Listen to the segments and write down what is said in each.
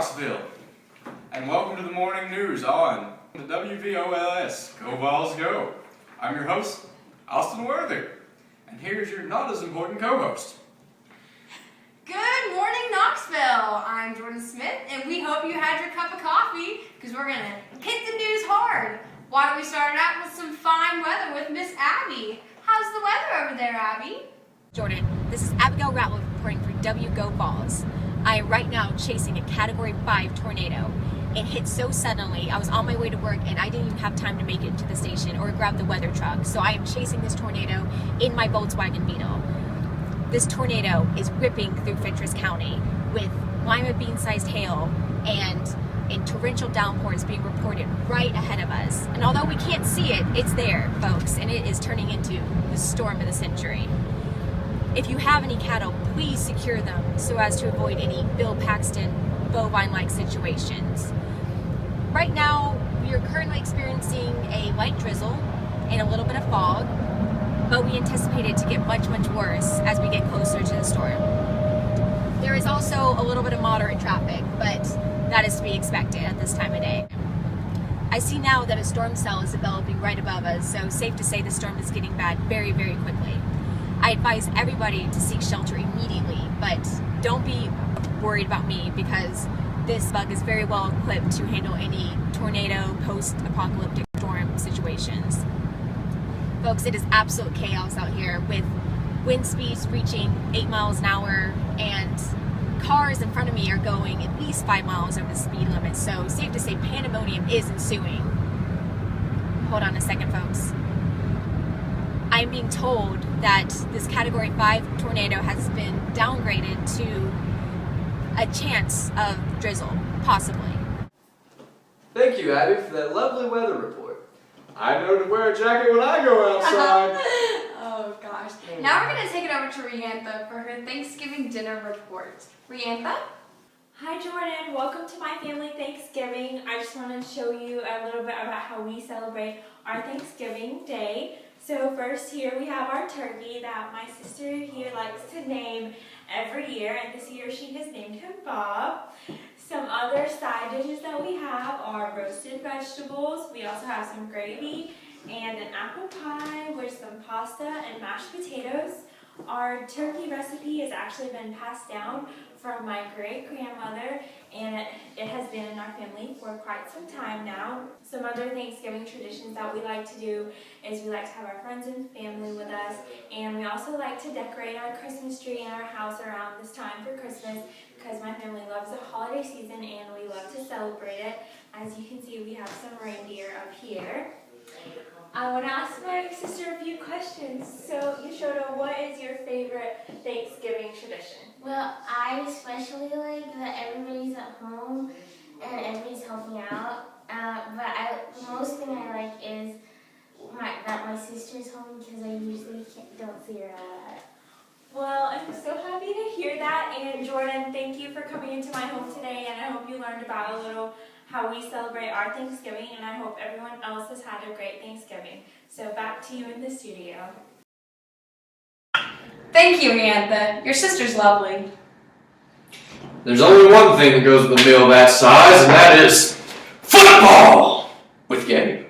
Knoxville, and welcome to the morning news on the WVOLS, Go Vols Go. I'm your host, Austin Worthy, and here's your not as important co-host. Good morning, Knoxville. I'm Jordan Smith, and we hope you had your cup of coffee, because we're going to hit the news hard. Why don't we start out with some fine weather with Miss Abby? How's the weather over there, Abby? Jordan, this is Abigail Ratliff reporting for WGO Vols. I am right now chasing a Category 5 tornado. It hit so suddenly, I was on my way to work and I didn't even have time to make it to the station or grab the weather truck. So I am chasing this tornado in my Volkswagen Beetle. This tornado is ripping through Fentress County with lima bean-sized hail and torrential downpours being reported right ahead of us. And although we can't see it, it's there, folks, and it is turning into the storm of the century. If you have any cattle, please secure them so as to avoid any Bill Paxton bovine-like situations. Right now, we are currently experiencing a light drizzle and a little bit of fog, but we anticipate it to get much, much worse as we get closer to the storm. There is also a little bit of moderate traffic, but that is to be expected at this time of day. I see now that a storm cell is developing right above us, so safe to say the storm is getting bad very, very quickly. I advise everybody to seek shelter immediately, but don't be worried about me because this bug is very well equipped to handle any tornado, post-apocalyptic storm situations. Folks, it is absolute chaos out here with wind speeds reaching 8 miles an hour and cars in front of me are going at least 5 miles over the speed limit, so safe to say pandemonium is ensuing. Hold on a second, folks. I'm being told that this Category 5 tornado has been downgraded to a chance of drizzle, possibly. Thank you, Abby, for that lovely weather report. I know to wear a jacket when I go outside. Oh gosh. Now we're going to take it over to Riantha for her Thanksgiving dinner report. Riantha? Hi Jordan, welcome to my family Thanksgiving. I just want to show you a little bit about how we celebrate our Thanksgiving Day. So first here we have our turkey that my sister here likes to name every year, and this year she has named him Bob. Some other side dishes that we have are roasted vegetables. We also have some gravy and an apple pie with some pasta and mashed potatoes. Our turkey recipe has actually been passed down from my great-grandmother, and it has been in our family for quite some time now. Some other Thanksgiving traditions that we like to do is we like to have our friends and family with us, and we also like to decorate our Christmas tree in our house around this time for Christmas because my family loves the holiday season and we love to celebrate it. As you can see, we have some reindeer up here. I want to ask my sister a few questions. So, Yashoda, what is your favorite Thanksgiving tradition? Well, I especially like that everybody's at home and everybody's helping out. The most thing I like is that my sister's home because I usually don't see her a lot. Well, I'm so happy to hear that. And Jordan, thank you for coming into my home today. And I hope you learned about a little how we celebrate our Thanksgiving. And I hope everyone else has had a great Thanksgiving. So back to you in the studio. Thank you, Riantha. Your sister's lovely. There's only one thing that goes with a meal that size, and that is football with Gabe.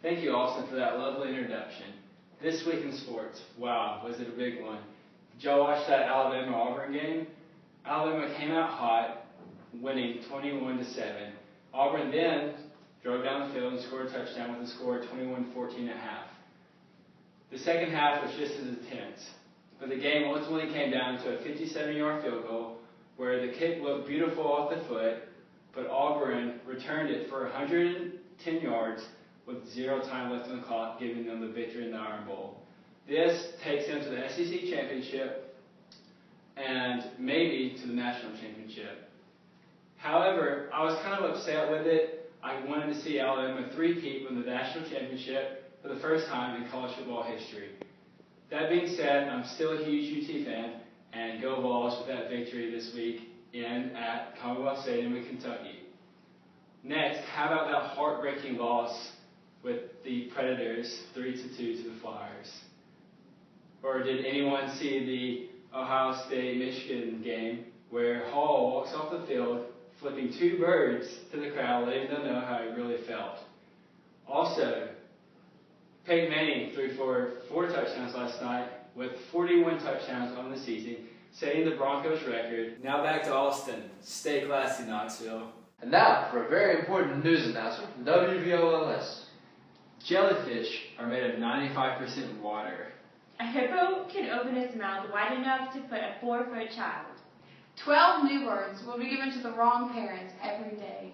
Thank you, Austin, for that lovely introduction. This week in sports, wow, was it a big one. Did y'all watch that Alabama-Auburn game? Alabama came out hot, winning 21-7. Auburn then drove down the field and scored a touchdown with a score of 21-14 at half. The second half was just as intense, but the game ultimately came down to a 57-yard field goal where the kick looked beautiful off the foot, but Auburn returned it for 110 yards with 0 time left on the clock, giving them the victory in the Iron Bowl. This takes them to the SEC Championship and maybe to the National Championship. However, I was kind of upset with it. I wanted to see Alabama three-peat win the National Championship for the first time in college football history. That being said, I'm still a huge UT fan, and go Vols with that victory this week at Commonwealth Stadium in Kentucky. Next, how about that heartbreaking loss with the Predators 3-2 to the Flyers? Or did anyone see the Ohio State-Michigan game where Hall walks off the field, flipping 2 birds to the crowd, letting them know how he really felt. Also, Peyton Manning threw for 4 touchdowns last night with 41 touchdowns on the season, setting the Broncos record. Now back to Austin. Stay classy, Knoxville. And now for a very important news announcement from WVOLS. Jellyfish are made of 95% water. A hippo can open its mouth wide enough to put a 4-foot child. 12 newborns will be given to the wrong parents every day.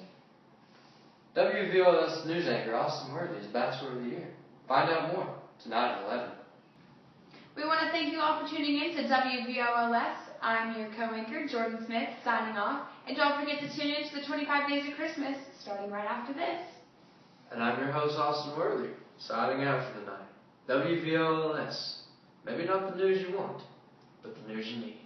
WVOLS news anchor Austin Worthy is Bachelor of the Year. Find out more tonight at 11. We want to thank you all for tuning in to WVOLS. I'm your co-anchor, Jordan Smith, signing off. And don't forget to tune in to the 25 Days of Christmas, starting right after this. And I'm your host, Austin Worthy, signing out for the night. WVOLS. Maybe not the news you want, but the news you need.